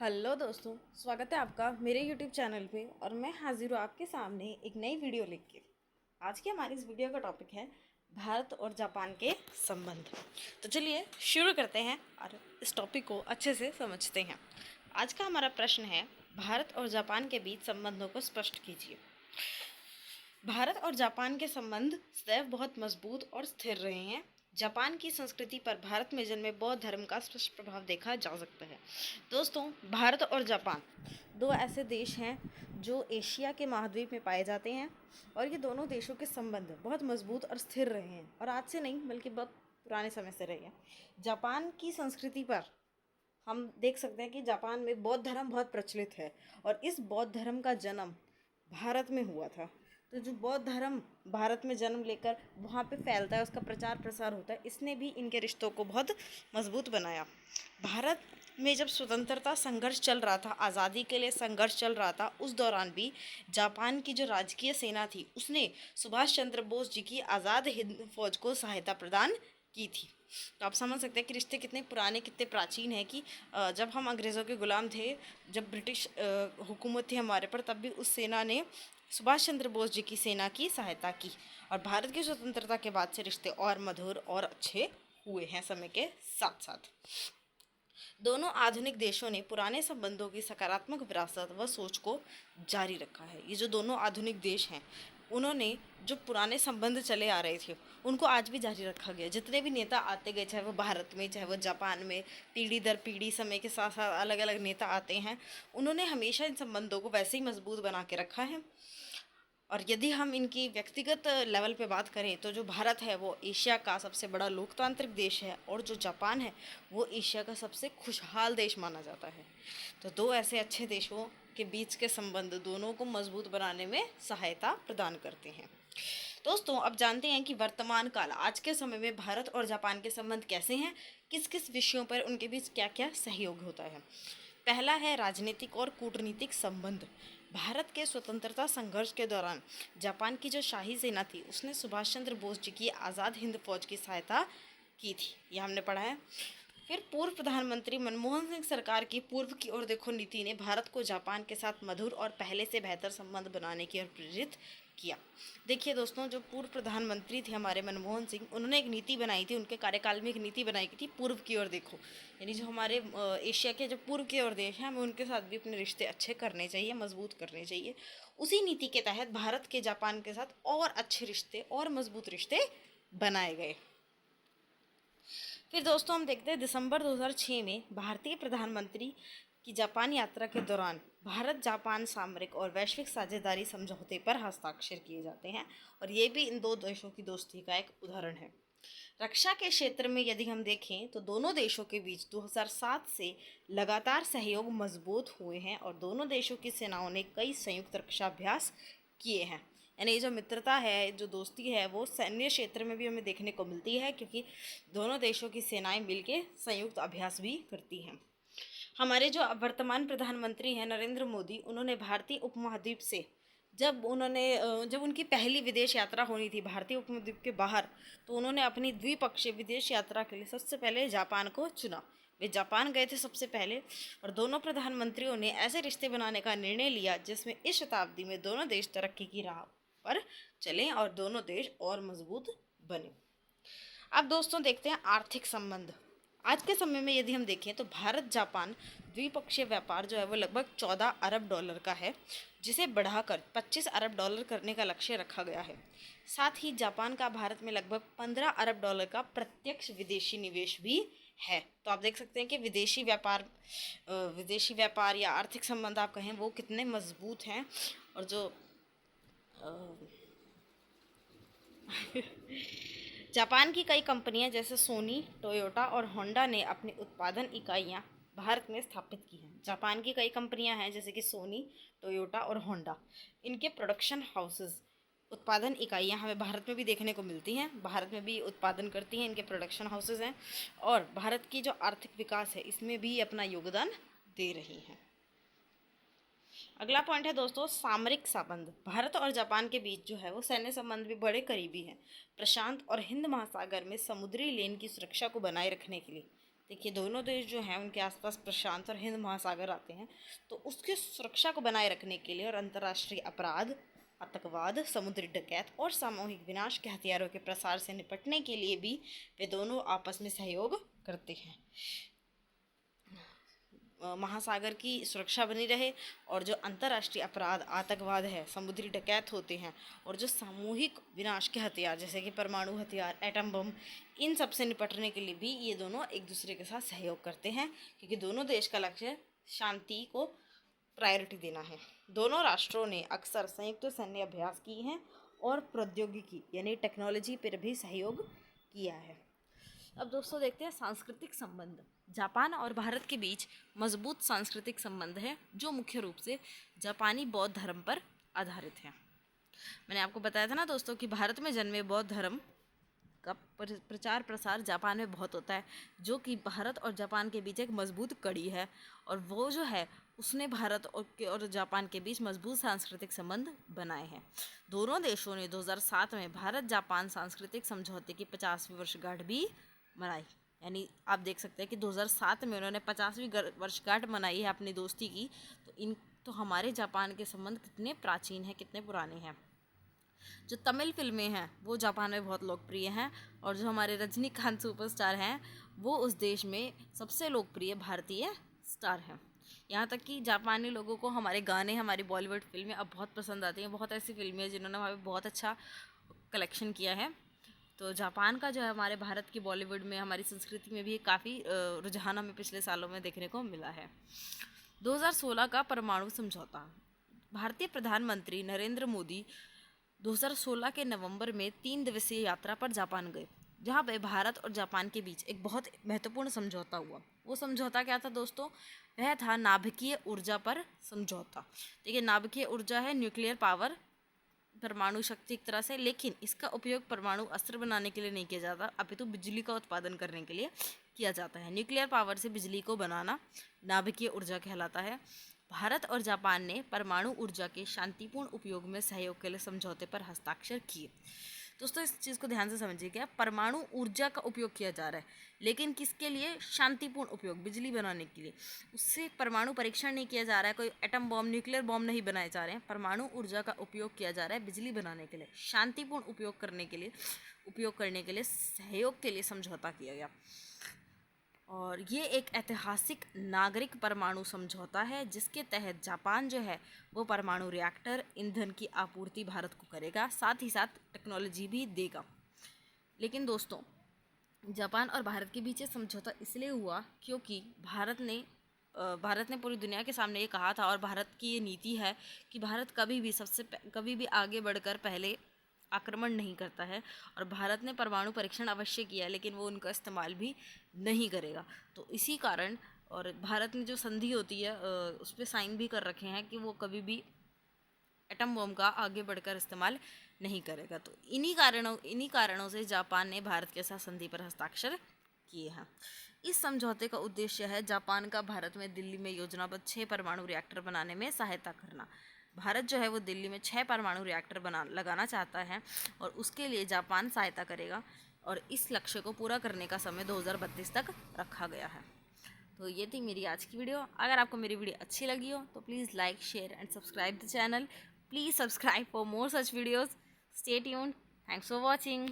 Hello दोस्तों, स्वागत है आपका मेरे यूट्यूब चैनल पे। और मैं हाजिर हूँ आपके सामने एक नई वीडियो लेके। आज की हमारी इस वीडियो का टॉपिक है भारत और जापान के संबंध। तो चलिए शुरू करते हैं और इस टॉपिक को अच्छे से समझते हैं। आज का हमारा प्रश्न है, भारत और जापान के बीच संबंधों को स्पष्ट कीजिए। भारत और जापान के संबंध सदैव बहुत मजबूत और स्थिर रहे हैं। जापान की संस्कृति पर भारत में जन्मे बौद्ध धर्म का स्पष्ट प्रभाव देखा जा सकता है। दोस्तों, भारत और जापान दो ऐसे देश हैं जो एशिया के महाद्वीप में पाए जाते हैं और ये दोनों देशों के संबंध बहुत मजबूत और स्थिर रहे हैं और आज से नहीं बल्कि बहुत पुराने समय से रहे हैं। जापान की संस्कृति पर हम देख सकते हैं कि जापान में बौद्ध धर्म बहुत प्रचलित है और इस बौद्ध धर्म का जन्म भारत में हुआ था। तो जो बौद्ध धर्म भारत में जन्म लेकर वहाँ पे फैलता है, उसका प्रचार प्रसार होता है, इसने भी इनके रिश्तों को बहुत मजबूत बनाया। भारत में जब स्वतंत्रता संघर्ष चल रहा था, आज़ादी के लिए संघर्ष चल रहा था, उस दौरान भी जापान की जो राजकीय सेना थी उसने सुभाष चंद्र बोस जी की आज़ाद हिंद फौज को सहायता प्रदान की थी। तो आप समझ सकते हैं कि रिश्ते कितने पुराने, कितने प्राचीन हैं कि जब हम अंग्रेज़ों के गुलाम थे, जब ब्रिटिश हुकूमत थी हमारे पर, तब भी उस सेना ने सुभाष चंद्र बोस जी की सेना की सहायता की। और भारत की स्वतंत्रता के बाद से रिश्ते और मधुर और अच्छे हुए हैं समय के साथ साथ। दोनों आधुनिक देशों ने पुराने संबंधों की सकारात्मक विरासत व सोच को जारी रखा है। ये जो दोनों आधुनिक देश हैं, उन्होंने जो पुराने संबंध चले आ रहे थे उनको आज भी जारी रखा गया। जितने भी नेता आते गए, चाहे वो भारत में चाहे वो जापान में, पीढ़ी दर पीढ़ी समय के साथ साथ अलग अलग नेता आते हैं, उन्होंने हमेशा इन संबंधों को वैसे ही मजबूत बना के रखा है। और यदि हम इनकी व्यक्तिगत लेवल पे बात करें तो जो भारत है वो एशिया का सबसे बड़ा लोकतांत्रिक देश है और जो जापान है वो एशिया का सबसे खुशहाल देश माना जाता है। तो दो ऐसे अच्छे देशों के बीच के संबंध दोनों को मजबूत बनाने में सहायता प्रदान करते हैं। दोस्तों, अब जानते हैं कि वर्तमान काल आज के समय में भारत और जापान के संबंध कैसे हैं, किस किस विषयों पर उनके बीच क्या क्या सहयोग होता है। पहला है राजनीतिक और कूटनीतिक संबंध। भारत के स्वतंत्रता संघर्ष के दौरान जापान की जो शाही सेना थी उसने सुभाष चंद्र बोस जी की आज़ाद हिंद फौज की सहायता की थी, यह हमने पढ़ा है। फिर पूर्व प्रधानमंत्री मनमोहन सिंह सरकार की पूर्व की ओर देखो नीति ने भारत को जापान के साथ मधुर और पहले से बेहतर संबंध बनाने की ओर प्रेरित किया। देखिए दोस्तों, जो पूर्व प्रधानमंत्री थे हमारे मनमोहन सिंह, उन्होंने एक नीति बनाई थी, उनके कार्यकाल में एक नीति बनाई थी पूर्व की ओर देखो। यानी जो हमारे एशिया के जो पूर्व के ओर देश हैं, हमें उनके साथ भी अपने रिश्ते अच्छे करने चाहिए, मजबूत करने चाहिए। उसी नीति के तहत भारत के जापान के साथ और अच्छे रिश्ते और मजबूत रिश्ते बनाए गए। फिर दोस्तों हम देखते हैं दिसंबर 2006 में भारतीय प्रधानमंत्री की जापान यात्रा के दौरान भारत जापान सामरिक और वैश्विक साझेदारी समझौते पर हस्ताक्षर किए जाते हैं और ये भी इन दो देशों की दोस्ती का एक उदाहरण है। रक्षा के क्षेत्र में यदि हम देखें तो दोनों देशों के बीच 2007 से लगातार सहयोग मजबूत हुए हैं और दोनों देशों की सेनाओं ने कई संयुक्त रक्षा अभ्यास किए हैं। यानी ये जो मित्रता है, जो दोस्ती है, वो सैन्य क्षेत्र में भी हमें देखने को मिलती है क्योंकि दोनों देशों की सेनाएं मिलकर संयुक्त अभ्यास भी करती हैं। हमारे जो वर्तमान प्रधानमंत्री हैं नरेंद्र मोदी, उन्होंने भारतीय उपमहाद्वीप से जब उनकी पहली विदेश यात्रा होनी थी भारतीय उपमहाद्वीप के बाहर, तो उन्होंने अपनी द्विपक्षीय विदेश यात्रा के लिए सबसे पहले जापान को चुना। वे जापान गए थे सबसे पहले और दोनों प्रधानमंत्रियों ने ऐसे रिश्ते बनाने का निर्णय लिया जिसमें इस शताब्दी में दोनों देश तरक्की की राह पर चलें और दोनों देश और मजबूत बने। अब दोस्तों देखते हैं आर्थिक संबंध। आज के समय में यदि हम देखें तो भारत जापान द्विपक्षीय व्यापार जो है वो लगभग 14 अरब डॉलर का है, जिसे बढ़ाकर 25 अरब डॉलर करने का लक्ष्य रखा गया है। साथ ही जापान का भारत में लगभग 15 अरब डॉलर का प्रत्यक्ष विदेशी निवेश भी है। तो आप देख सकते हैं कि विदेशी व्यापार या आर्थिक संबंध आप कहें वो कितने मजबूत हैं। और जो जापान की कई कंपनियां जैसे सोनी, टोयोटा और होंडा ने अपनी उत्पादन इकाइयां भारत में स्थापित की हैं। जापान की कई कंपनियां हैं जैसे कि सोनी, टोयोटा और होंडा, इनके प्रोडक्शन हाउसेस, उत्पादन इकाइयां हमें भारत में भी देखने को मिलती हैं। भारत में भी उत्पादन करती हैं, इनके प्रोडक्शन हाउसेस हैं और भारत की जो आर्थिक विकास है इसमें भी अपना योगदान दे रही हैं। अगला पॉइंट है दोस्तों सामरिक संबंध। भारत और जापान के बीच जो है वो सैन्य संबंध भी बड़े करीबी हैं। प्रशांत और हिंद महासागर में समुद्री लेन की सुरक्षा को बनाए रखने के लिए देखिए दोनों देश जो हैं उनके आसपास प्रशांत और हिंद महासागर आते हैं, तो उसकी सुरक्षा को बनाए रखने के लिए और अंतर्राष्ट्रीय अपराध, आतंकवाद, समुद्री डकैत और सामूहिक विनाश के हथियारों के प्रसार से निपटने के लिए भी वे दोनों आपस में सहयोग करते हैं। महासागर की सुरक्षा बनी रहे और जो अंतर्राष्ट्रीय अपराध, आतंकवाद है, समुद्री डकैत होते हैं और जो सामूहिक विनाश के हथियार जैसे कि परमाणु हथियार, एटम बम, इन सब से निपटने के लिए भी ये दोनों एक दूसरे के साथ सहयोग करते हैं, क्योंकि दोनों देश का लक्ष्य शांति को प्रायोरिटी देना है। दोनों राष्ट्रों ने अक्सर संयुक्त सैन्य अभ्यास किए हैं और प्रौद्योगिकी यानी टेक्नोलॉजी पर भी सहयोग किया है। अब दोस्तों देखते हैं सांस्कृतिक संबंध। जापान और भारत के बीच मजबूत सांस्कृतिक संबंध है जो मुख्य रूप से जापानी बौद्ध धर्म पर आधारित है। मैंने आपको बताया था ना दोस्तों कि भारत में जन्मे बौद्ध धर्म का प्रचार प्रसार जापान में बहुत होता है, जो कि भारत और जापान के बीच एक मजबूत कड़ी है, और वो जो है उसने भारत और जापान के बीच मजबूत सांस्कृतिक संबंध बनाए हैं। दोनों देशों ने 2007 में भारत जापान सांस्कृतिक समझौते की 50वीं वर्षगांठ भी मनाई। यानी आप देख सकते हैं कि 2007 में उन्होंने 50वीं वर्षगांठ मनाई है अपनी दोस्ती की। तो हमारे जापान के संबंध कितने प्राचीन हैं, कितने पुराने हैं। जो तमिल फिल्में हैं वो जापान में बहुत लोकप्रिय हैं, और जो हमारे रजनीकांत सुपरस्टार हैं वो उस देश में सबसे लोकप्रिय भारतीय स्टार हैं। यहाँ तक कि जापानी लोगों को हमारे गाने, हमारी बॉलीवुड फिल्में अब बहुत पसंद आती हैं। बहुत ऐसी फिल्में हैं जिन्होंने वहाँ पे बहुत अच्छा कलेक्शन किया है। तो जापान का जो है हमारे भारत की बॉलीवुड में, हमारी संस्कृति में भी काफ़ी रुझान हमें पिछले सालों में देखने को मिला है। 2016 का परमाणु समझौता। भारतीय प्रधानमंत्री नरेंद्र मोदी 2016 के नवंबर में 3 दिवसीय यात्रा पर जापान गए, जहां पे भारत और जापान के बीच एक बहुत महत्वपूर्ण समझौता हुआ। वो समझौता क्या था दोस्तों? वह था नाभिकीय ऊर्जा पर समझौता। देखिए नाभिकीय ऊर्जा है न्यूक्लियर पावर, परमाणु शक्ति एक तरह से, लेकिन इसका उपयोग परमाणु अस्त्र बनाने के लिए नहीं किया जाता, अपितु बिजली का उत्पादन करने के लिए किया जाता है। न्यूक्लियर पावर से बिजली को बनाना नाभिकीय ऊर्जा कहलाता है। भारत और जापान ने परमाणु ऊर्जा के शांतिपूर्ण उपयोग में सहयोग के लिए समझौते पर हस्ताक्षर किए। दोस्तों इस चीज़ को ध्यान से समझिएगा, परमाणु ऊर्जा का उपयोग किया जा रहा है, लेकिन किसके लिए? शांतिपूर्ण उपयोग, बिजली बनाने के लिए। उससे परमाणु परीक्षण नहीं किया जा रहा है, कोई एटम बॉम्ब, न्यूक्लियर बॉम्ब नहीं बनाए जा रहे हैं। परमाणु ऊर्जा का उपयोग किया जा रहा है बिजली बनाने के लिए, शांतिपूर्ण उपयोग करने के लिए सहयोग के लिए समझौता किया गया। और ये एक ऐतिहासिक नागरिक परमाणु समझौता है, जिसके तहत जापान जो है वो परमाणु रिएक्टर ईंधन की आपूर्ति भारत को करेगा, साथ ही साथ टेक्नोलॉजी भी देगा। लेकिन दोस्तों जापान और भारत के बीच समझौता इसलिए हुआ क्योंकि भारत ने पूरी दुनिया के सामने ये कहा था, और भारत की ये नीति है कि भारत कभी भी आगे बढ़कर पहले आक्रमण नहीं करता है, और भारत ने परमाणु परीक्षण अवश्य किया, लेकिन वो उनका इस्तेमाल भी नहीं करेगा। तो इसी कारण, और भारत ने जो संधि होती है उस पर साइन भी कर रखे हैं कि वो कभी भी एटम बम का आगे बढ़कर इस्तेमाल नहीं करेगा। तो इन्हीं कारणों से जापान ने भारत के साथ संधि पर हस्ताक्षर किए हैं। इस समझौते का उद्देश्य है जापान का भारत में दिल्ली में योजनाबद्ध 6 परमाणु रिएक्टर बनाने में सहायता करना। भारत जो है वो दिल्ली में 6 परमाणु रिएक्टर लगाना चाहता है, और उसके लिए जापान सहायता करेगा, और इस लक्ष्य को पूरा करने का समय 2032 तक रखा गया है। तो ये थी मेरी आज की वीडियो। अगर आपको मेरी वीडियो अच्छी लगी हो तो please like, share and subscribe the channel. Please subscribe for more such videos. Stay tuned. Thanks for watching.